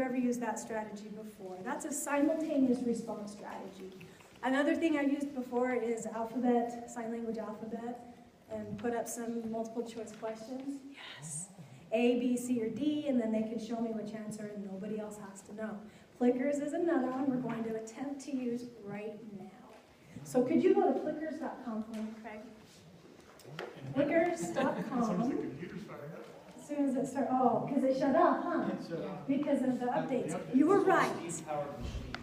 ever used that strategy before. That's a simultaneous response strategy. Another thing I used before is alphabet, sign language alphabet, and put up some multiple choice questions. Yes. A, B, C, or D, and then they can show me which answer and nobody else has to know. Plickers is another one we're going to attempt to use right now. So could you go to plickers.com for me, Craig? Plickers.com. As soon as it starts, oh, because it shut off, huh? Because of the updates. You were right.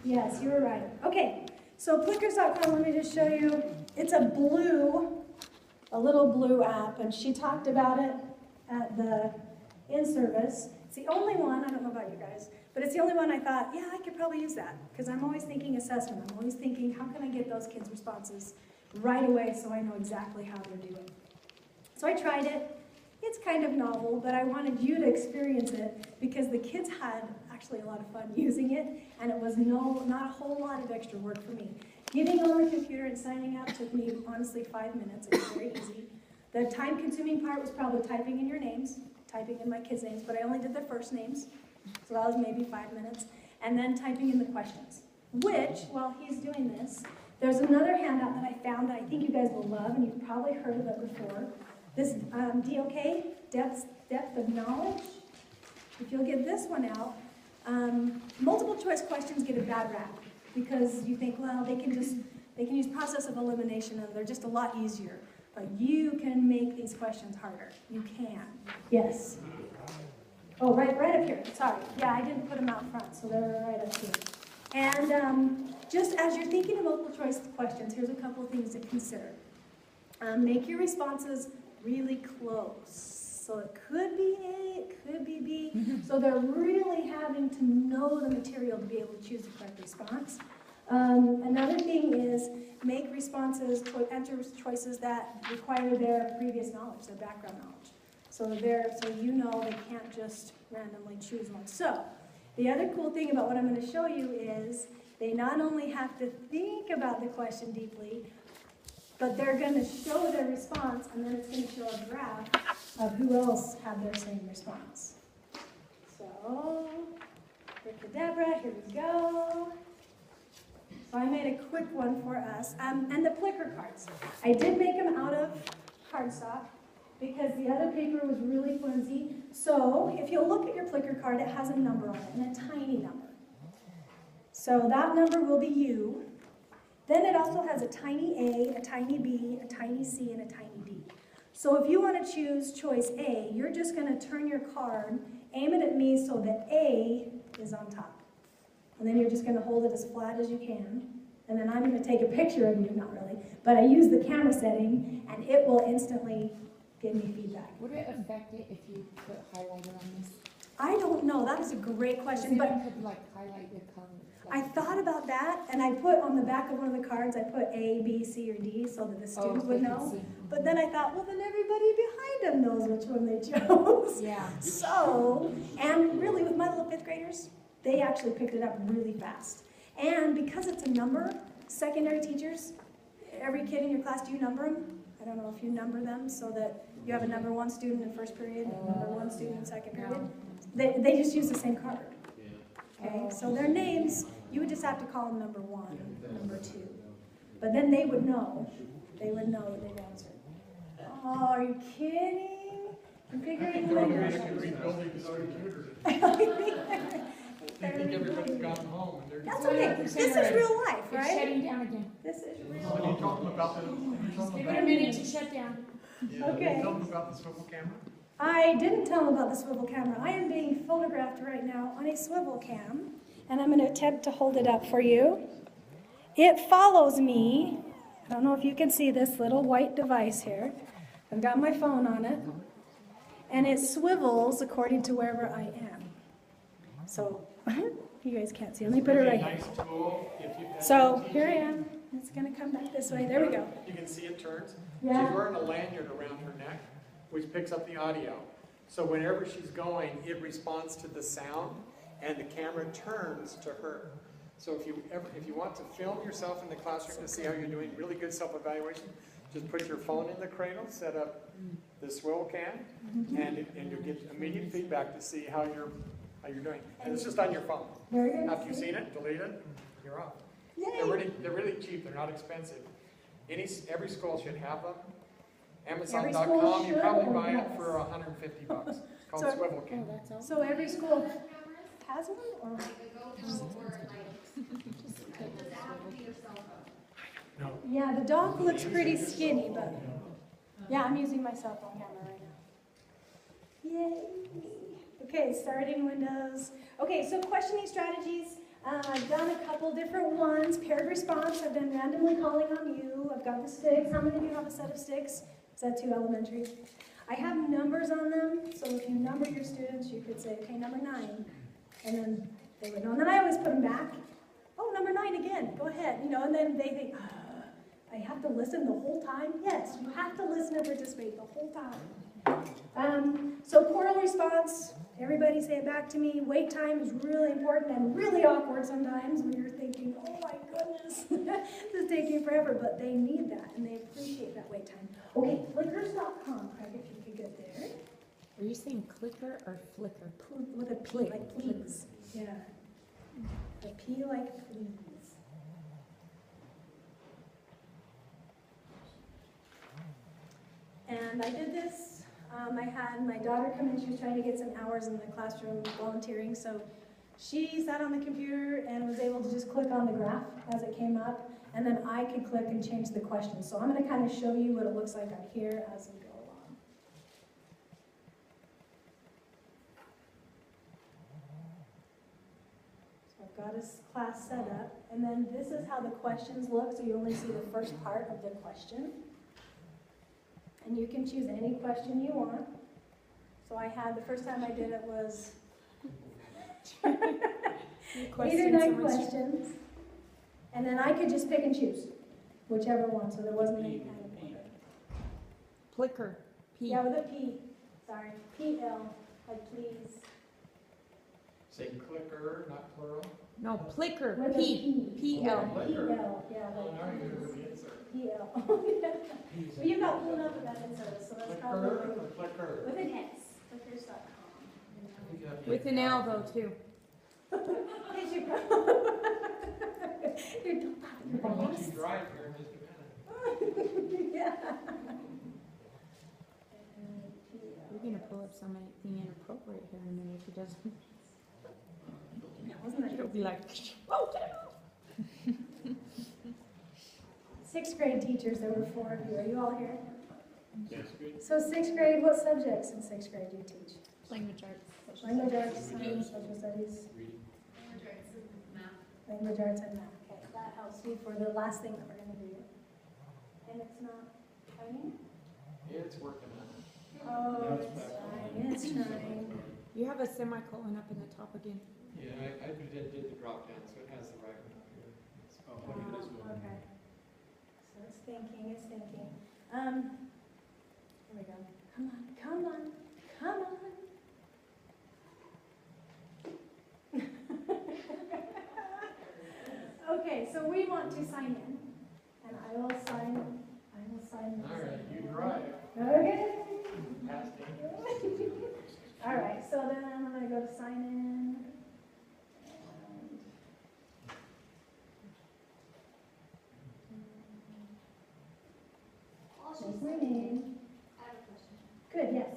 Yes, you were right. Okay, so plickers.com, let me just show you. It's a little blue app, and she talked about it at the in-service. It's the only one, I don't know about you guys, but it's the only one I thought, yeah, I could probably use that, because I'm always thinking assessment. I'm always thinking, how can I get those kids' responses right away so I know exactly how they're doing? So I tried it. It's kind of novel, but I wanted you to experience it because the kids had actually a lot of fun using it, and it was not a whole lot of extra work for me. Getting on the computer and signing up took me, honestly, 5 minutes. It was very easy. The time-consuming part was probably typing in your names, typing in my kids' names, but I only did their first names, so that was maybe 5 minutes, and then typing in the questions, which, while he's doing this, there's another handout that I found that I think you guys will love, and you've probably heard of it before. This DOK, depth of knowledge. If you'll get this one out, multiple choice questions get a bad rap because you think, well, they can use process of elimination and they're just a lot easier. But you can make these questions harder. You can. Yes. Oh, right up here. Sorry. Yeah, I didn't put them out front, so they're right up here. And just as you're thinking of multiple choice questions, here's a couple of things to consider. Make your responses really close. So it could be A, it could be B. So they're really having to know the material to be able to choose the correct response. Another thing is make responses, answer choices that require their previous knowledge, their background knowledge. So you know they can't just randomly choose one. So the other cool thing about what I'm going to show you is they not only have to think about the question deeply, but they're going to show their response, and then it's going to show a graph of who else had their same response. So, Abracadabra, here we go. So I made a quick one for us. And the Plicker cards. I did make them out of cardstock because the other paper was really flimsy. So if you'll look at your Plicker card, it has a number on it, and a tiny number. So that number will be you. Then it also has a tiny A, a tiny B, a tiny C, and a tiny D. So if you want to choose choice A, you're just going to turn your card, aim it at me so that A is on top. And then you're just going to hold it as flat as you can. And then I'm going to take a picture of you, not really, but I use the camera setting, and it will instantly give me feedback. Would it affect it if you put highlighter on this? I don't know. That is a great question. But could like highlight the color. I thought about that, and I put on the back of one of the cards, I put A, B, C, or D so that the students would know. But then I thought, well, then everybody behind them knows which one they chose. Yeah. So, and really with my little 5th graders, they actually picked it up really fast. And because it's a number, secondary teachers, every kid in your class, do you number them? I don't know if you number them so that you have a number 1 student in first period, number 1 student in second period. They just use the same card. Okay, so their names, you would just have to call them number 1, number 2. But then they would know. They would know that they'd answered. Oh, are you kidding? Configuring I think everybody's gotten home. That's okay. This is real life, right? It's shutting down again. This is real When you life. told them about the, Give it a minute to shut down. Okay. You told them about the swivel camera? I didn't tell them about the swivel camera. I am being photographed right now on a swivel cam, and I'm going to attempt to hold it up for you. It follows me. I don't know if you can see this little white device here. I've got my phone on it, and it swivels according to wherever I am. So, you guys can't see. Let me put it right here. Nice tool. If you- So, here I am. It's going to come back this way. There we go. You can see it turns. Yeah. She's wearing a lanyard around her neck, which picks up the audio. So whenever she's going, it responds to the sound, and the camera turns to her. So if you want to film yourself in the classroom to see how you're doing, really good self-evaluation, just put your phone in the cradle, set up the swivel cam, and you'll get immediate feedback to see how how you're doing. And it's just on your phone. Very good. After you've seen it, delete it, you're off. Yay. They're really cheap, they're not expensive. Every school should have them. Every school Amazon.com, you should probably or buy it does? for $150. It's called So- Swivel Oh, Cam. that's all? So every school has one, or? No. Yeah, the dock looks pretty skinny, but, yeah, I'm using my cell phone camera right now. Yay. Okay, starting Windows. Okay, so questioning strategies. I've done a couple different ones. Paired response, I've been randomly calling on you. I've got the sticks. How many of you have a set of sticks? Is that too elementary? I have numbers on them, so if you number your students, you could say, okay, number 9, and then they would know. And then I always put them back. Oh, number 9 again, go ahead. You know, and then they think, I have to listen the whole time? Yes, you have to listen and participate the whole time. So choral response, everybody say it back to me. Wait time is really important and really awkward sometimes when you're thinking, oh my goodness, this is taking forever, but they need that and they appreciate that wait time. Okay, flickrs.com, Craig, if you could get there. Are you saying clicker or flicker? With a P, Click, like please. Yeah. A P like please. And I did this. I had my daughter come in. She was trying to get some hours in the classroom volunteering. So she sat on the computer and was able to just click on the graph as it came up. And then I could click and change the question. So I'm going to kind of show you what it looks like on here as we go along. So I've got his class set up. And then this is how the questions look. So you only see the first part of the question. And you can choose any question you want. So I had, the first time I did it was 8 or 9 questions. And then I could just pick and choose, whichever one, so there wasn't any kind of order. Plicker. P. Yeah, with a P, sorry, P-L, like please. Say clicker, not plural. No, plicker. With a P. P-L. Yeah, P-L, yeah, Oh, like now you're with the insert. P-L. Well, you got pulled up with that insert, so that's probably Clicker or clicker? with an S, flickrs.com. With an L though too. Did you You're I'll let you drive here in just a minute. Yeah. You're gonna pull up something inappropriate here in a minute if he doesn't. Wasn't You'll that be like, whoa, get it off. 6th grade teachers? There were 4 of you. Are you all here? Yes, good. So 6th grade, what subjects in 6th grade do you teach? Language arts. Language arts, science, social studies, language arts, and math. Okay, that helps you for the last thing that we're going to do. And it's not tiny? It's working on it. Oh, it's trying. You have a semicolon up in the top again. Yeah, I did the drop down, so it has the right one up here. Okay. So it's thinking, it's thinking. Here we go. Come on, come on, come on. Okay, so we want to sign in, and I will sign this. All right, you drive. Okay. Past dangerous. All right, so then I'm gonna go to sign in. That's my name. I have a question. Good, yes.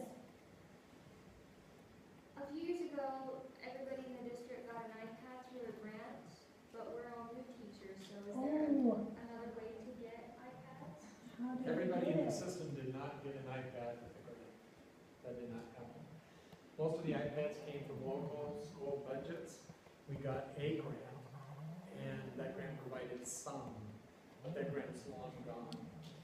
A few years ago, everybody in the district got an iPad through a grant, but we're all new teachers, so is there Oh, another way to get iPads? how did Everybody in I the get it? system did not get an iPad with the grant. That did not happen. Most of the iPads came from local school budgets. We got a grant, and that grant provided some, but that grant's long gone.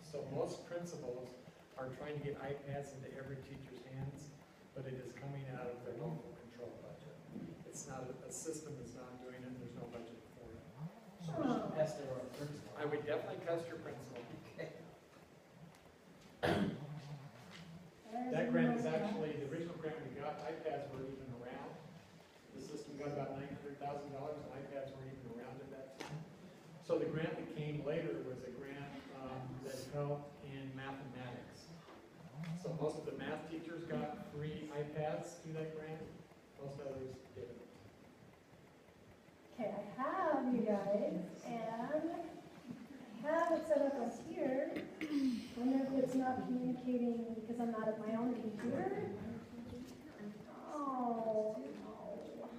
So most principals are trying to get iPads into every teacher's hands, but it is coming out of their local control budget. It's not, a system is not doing it, there's no budget for it. Oh. I would definitely test your principal. There's That grant is another one. actually, the original grant we got, iPads weren't even around. The system got about $900,000 and iPads weren't even around at that time. So the grant that came later was a grant that helped in mathematics. So most of the math teachers got free iPads through that grant. Most others get it. Okay, I have you guys, and I have it set up as here. Wonder if it's not communicating because I'm not at my own computer? Oh, no.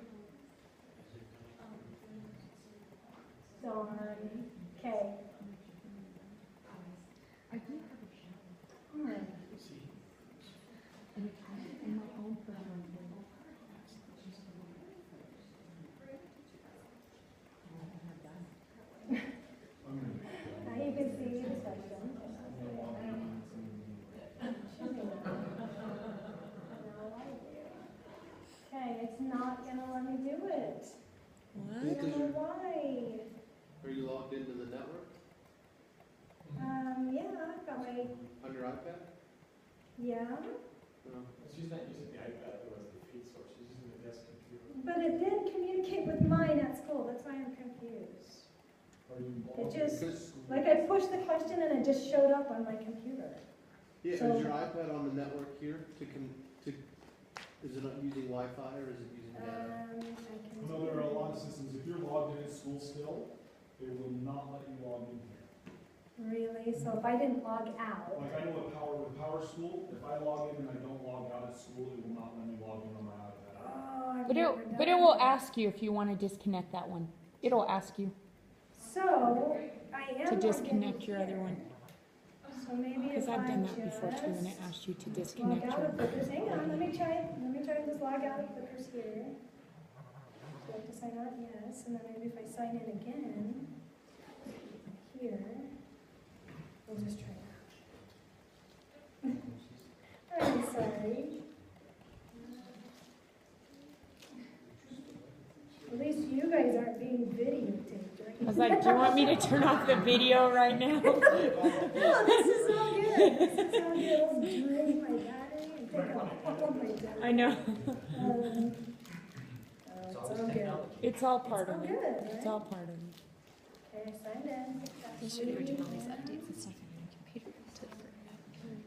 Darn. Okay. Hmm. Now you can see the section. Okay, it's not gonna let me do it. I don't know why. Are you logged into the network Yeah, I've got my, on your iPad? yeah, No. She's not using the iPad though as the feed source, she's using the desk computer. but it did communicate with mine at school, that's why I'm confused. It just, Because, like I pushed the question and it just showed up on my computer. yeah, So- is your iPad on the network here is it not using Wi-Fi or is it using data? I can. No, there are a lot of systems, if you're logged in at school still, they will not let you log in here. Really? So if I didn't log out, Like I know with Power School, if I log in and I don't log out at school, it will not let me log in on my iPad. oh, I've But never it done will that. ask you if you want to disconnect that one. It'll ask you So, I am. to logged in disconnect your other here. one. So maybe Because if I've I done that before too, and it just asks you to log disconnect out your. of Flickr, hang on, let me try and just log out of Flickr here. Do I have to sign out? Yes, and then maybe if I sign in again, here, we'll just try that. I'm sorry. At least you guys aren't being videotaped, right? I was like, do you want me to turn off the video right now? Oh, this is so good. This is so good. Let's drain my battery and take all my data. I know. It's all good. It's all part It's all of it. good, It's right? all part of it. Okay, signed in. They should be doing all these updates and stuff on your computer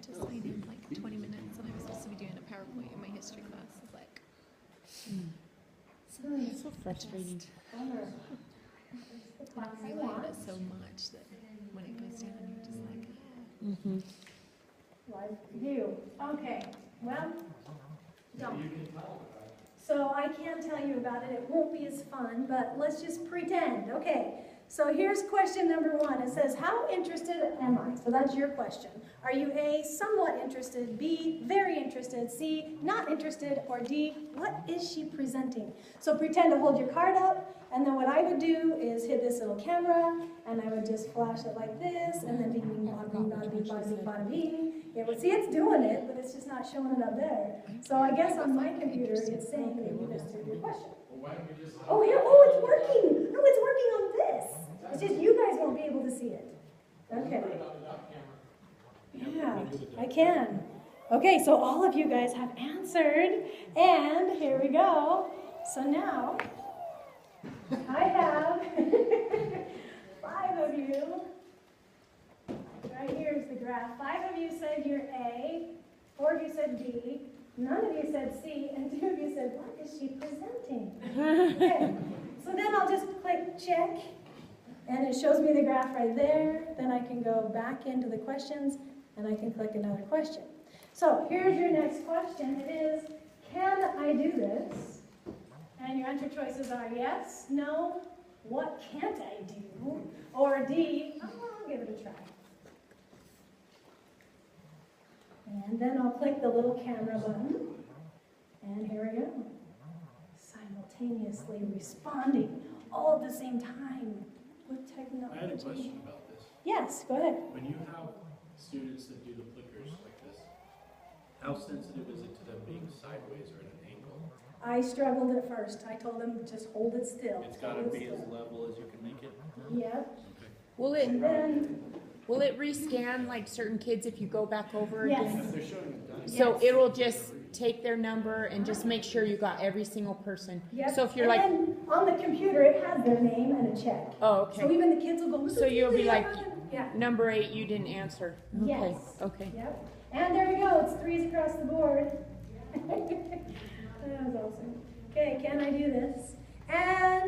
to sign in like 20 minutes, and I was supposed to be doing a PowerPoint in my history class. I was like, It's so frustrating. Bummer. I don't rely on it so much that when it goes down, you're just like, Mm-hmm. Live view. Okay, well, don't. You can tell about it. So I can't tell you about it. It won't be as fun, but let's just pretend. Okay, so here's question number 1. It says, how interested am I? So that's your question. Are you A, somewhat interested, B, very interested, C, not interested, or D, what is she presenting? So pretend to hold your card up, and then what I would do is hit this little camera, and I would just flash it like this, and then bing, bing, bada, bing, bada, bing, bada, bing, bada, bing. It would see it's doing it, but it's just not showing it up there. So I guess on my computer, it's saying that you answered your question. Well, why don't we just? Oh, here, oh, it's working. No, it's working on this. It's just you guys won't be able to see it. Okay. Put it on the dock camera. Yeah, I can. Okay, so all of you guys have answered, and here we go. So now, I have 5 of you. Right here is the graph. 5 of you said you're A, 4 of you said B, none of you said C, and 2 of you said, what is she presenting? Okay, so then I'll just click check, and it shows me the graph right there. Then I can go back into the questions, and I can click another question. So here's your next question. It is, can I do this? And your answer choices are yes, no, what can't I do? Or D, oh, I'll give it a try. And then I'll click the little camera button. And here we go. Simultaneously responding all at the same time with technology. I had a question about this. Yes, go ahead. When you have students that do the flickers like this, how sensitive is it to them being sideways or at an angle? I struggled at first. I told them just hold it still. It's gotta Hold it be as still. level as you can make it? Yep. Will And it then, rescan like certain kids if you go back over Yes. again? If they're showing it done. So it'll just take their number and just make sure you got every single person. yep. So if you're and like, then on the computer, it has their name and a check. oh, So okay, even the kids will go, So you'll be like- yeah. number 8, you didn't answer. Okay, Yes. okay. Yep. And there we go. It's 3s across the board. That was awesome. Okay, can I do this? And